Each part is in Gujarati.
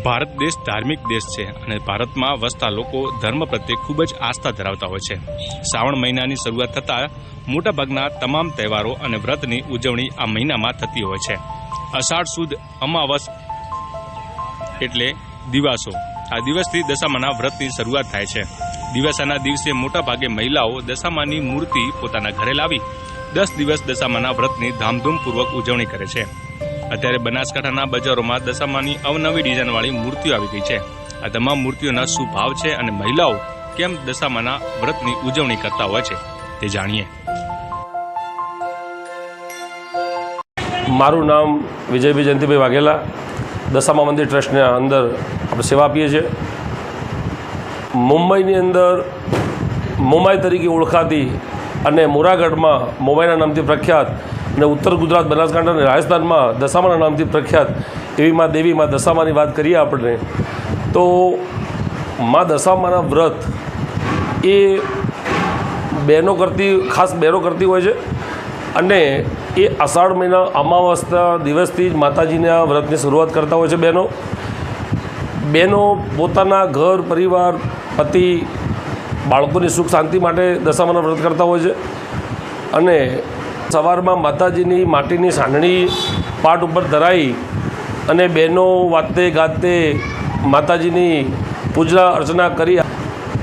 ભારત દેશ ધાર્મિક દેશ છે અને ભારતમાં વસતા લોકો ધર્મ પ્રત્યે ખૂબ જ આસ્થા ધરાવતા હોય છે. શ્રાવણ મહિનાની શરૂઆત થતાં મોટાભાગના તમામ તહેવારો અને વ્રતની ઉજવણી આ મહિનામાં થતી હોય છે. અષાઢ સુદ અમાવસ એટલે દિવાસો. આ દિવસથી દશામાના વ્રતની શરૂઆત થાય છે. દિવાસાના દિવસે મોટાભાગે મહિલાઓ દશામાની મૂર્તિ પોતાના ઘરે લાવી 10 દિવસ દશામાના વ્રતની ધામધૂમપૂર્વક ઉજવણી કરે છે. અત્યારે બનાસકાંઠાના બજારોમાં દશામાની અવનવી ડિઝાઇનવાળી મૂર્તિઓ આવી ગઈ છે. આ તમામ મૂર્તિઓના શું ભાવ છે અને મહિલાઓ કેમ દશામાના વ્રતની ઉજવણી કરતા હોય છે તે જાણીએ. મારું નામ વિજયભાઈ જયંતિભાઈ વાઘેલા. દશામા મંદિર ટ્રસ્ટના અંદર આપણે સેવા આપીએ છીએ. મુંબઈની અંદર મોમાઈ તરીકે ઓળખાતી અને મોરાગઢમાં મોમાઈના નામથી પ્રખ્યાત અને ઉત્તર ગુજરાત, બનાસકાંઠા અને રાજસ્થાનમાં દશામાના નામથી પ્રખ્યાત એવી માં દેવી માં દશામાની વાત કરીએ આપણે તો માં દશામાના વ્રત એ ખાસ બહેનો કરતી હોય છે અને એ અષાઢ મહિના અમાવસના દિવસથી જ માતાજીના વ્રતની શરૂઆત કરતા હોય છે. બહેનો પોતાના ઘર પરિવાર પતિ બાળકોની સુખ શાંતિ માટે દશામાના વ્રત કરતા હોય છે અને સવારમાં માતાજીની માટીની સાંડણી પાટ ઉપર ધરાઈ અને બહેનો વાતે ગાતે માતાજીની પૂજા અર્ચના કરી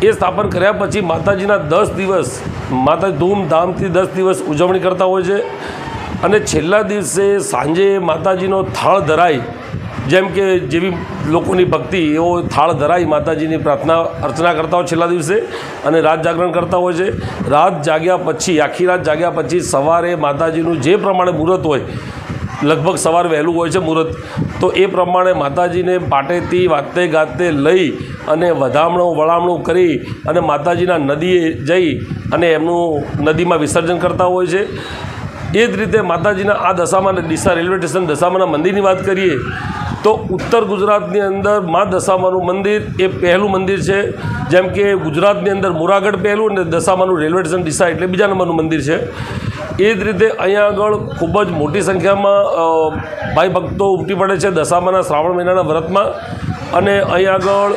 એ સ્થાપન કર્યા પછી માતાજીના 10 દિવસ માતાજી ધૂમધામથી 10 દિવસ ઉજવણી કરતા હોય છે અને છેલ્લા દિવસે સાંજે માતાજીનો થાળ ધરાય, જેમ કે જેવી લોકોની ભક્તિ એવો થાળ ધરાઈ માતાજીની પ્રાર્થના અર્ચના કરતા હોય છેલ્લા દિવસે અને રાત જાગરણ કરતા હોય છે. રાત જાગ્યા પછી આખી રાત જાગ્યા પછી સવારે માતાજીનું જે પ્રમાણે મુહૂર્ત હોય, લગભગ સવાર વહેલું હોય છે મુહૂર્ત, તો એ પ્રમાણે માતાજીને પાટેથી વાતે ગાતે લઈ અને વધામણું વળામણું કરી અને માતાજીના નદીએ જઈ અને એમનું નદીમાં વિસર્જન કરતા હોય છે. એ જ રીતે માતાજીના આ દશામાના ડીસા રેલવે સ્ટેશન દશામાના મંદિરની વાત કરીએ તો ઉત્તર ગુજરાતની અંદર માં દશામાનું મંદિર એ પહેલું મંદિર છે. જેમ કે ગુજરાતની અંદર મોરાગઢ પહેલું અને દશામાનું રેલવે સ્ટેશન ડીસા એટલે બીજા નંબરનું મંદિર છે. એ જ રીતે અહીંયા આગળ ખૂબ જ મોટી સંખ્યામાં ભાઈ ભક્તો ઉમટી પડે છે દશામાના શ્રાવણ મહિનાના વ્રતમાં અને અહીંયા આગળ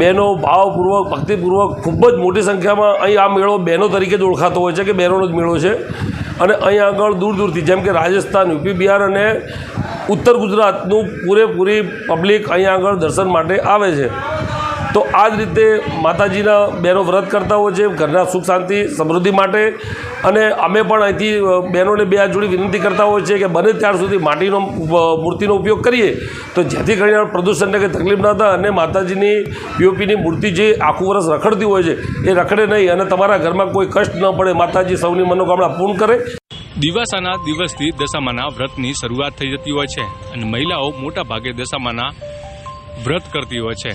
બહેનો ભાવપૂર્વક ભક્તિપૂર્વક ખૂબ જ મોટી સંખ્યામાં અહીં આ મેળો બહેનો તરીકે જ ઓળખાતો હોય છે કે બહેનોનો જ મેળો છે અને અહીંયા આગળ દૂર દૂરથી જેમ કે રાજસ્થાન, યુપી, બિહાર અને ઉત્તર ગુજરાતનું પૂરેપૂરી પબ્લિક અહીંયા આગળ દર્શન માટે આવે છે. તો આ જ રીતે માતાજીના બહેનો વ્રત કરતા હોય છે ઘરના સુખ શાંતિ સમૃદ્ધિ માટે અને અમે પણ અહીંથી બહેનોને બે હાથ જોડી વિનંતી કરતા હોય છે કે બને ત્યાર સુધી માટીનો મૂર્તિનો ઉપયોગ કરીએ તો જેથી કરીને પ્રદૂષણને કંઈ તકલીફ ના થાય અને માતાજીની પીઓપીની મૂર્તિ જે આખું વર્ષ રખડતી હોય છે એ રખડે નહીં અને તમારા ઘરમાં કોઈ કષ્ટ ન પડે. માતાજી સૌની મનોકામના પૂર્ણ કરે. દિવાસાના દિવસથી દશામાના વ્રતની શરૂઆત થઈ જતી હોય છે અને મહિલાઓ મોટાભાગે દશામાના વ્રત કરતી હોય છે,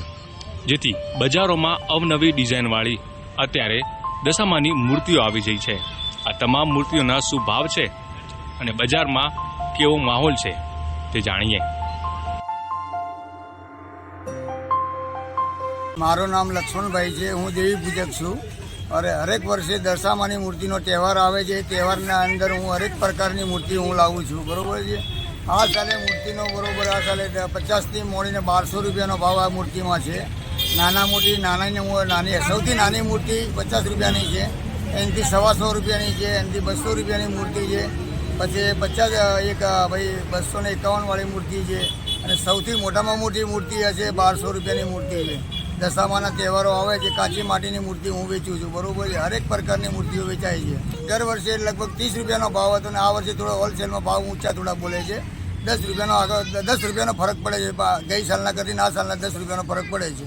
જેથી બજારોમાં અવનવી ડિઝાઇનવાળી અત્યારે દશામાની મૂર્તિઓ આવી જઈ છે. આ તમામ મૂર્તિઓના શું ભાવ છે અને બજારમાં કેવો માહોલ છે તે જાણીએ. મારું નામ લક્ષ્મણભાઈ છે. હું દેવી પૂજક છું અને હરેક વર્ષે દશામાની મૂર્તિનો તહેવાર આવે છે. એ તહેવારના અંદર હું હરેક પ્રકારની મૂર્તિ હું લાવું છું. બરાબર છે. આ સાલે મૂર્તિનો બરાબર આ સાલે 50થી મોડીને 1200 રૂપિયાનો ભાવ આ મૂર્તિમાં છે. નાના મોટી નાની સૌથી નાની મૂર્તિ 50 રૂપિયાની છે, એનાથી 125 રૂપિયાની છે, એનાથી 200 રૂપિયાની મૂર્તિ છે, પછી 251 વાળી મૂર્તિ છે અને સૌથી મોટામાં મોટી મૂર્તિ હશે 1200 રૂપિયાની મૂર્તિ છે. દશામાના તહેવારો આવે છે કાચી માટીની મૂર્તિ હું વેચું છું. બરાબર છે. હરેક પ્રકારની મૂર્તિઓ વેચાય છે. દર વર્ષે લગભગ 30 રૂપિયાનો ભાવ હતો અને આ વર્ષે થોડો હોલસેલમાં ભાવ ઊંચા થોડા બોલે છે. 10 રૂપિયાનો ફરક પડે છે. ગઈ સાલના કરીને આ સાલના 10 રૂપિયાનો ફરક પડે છે.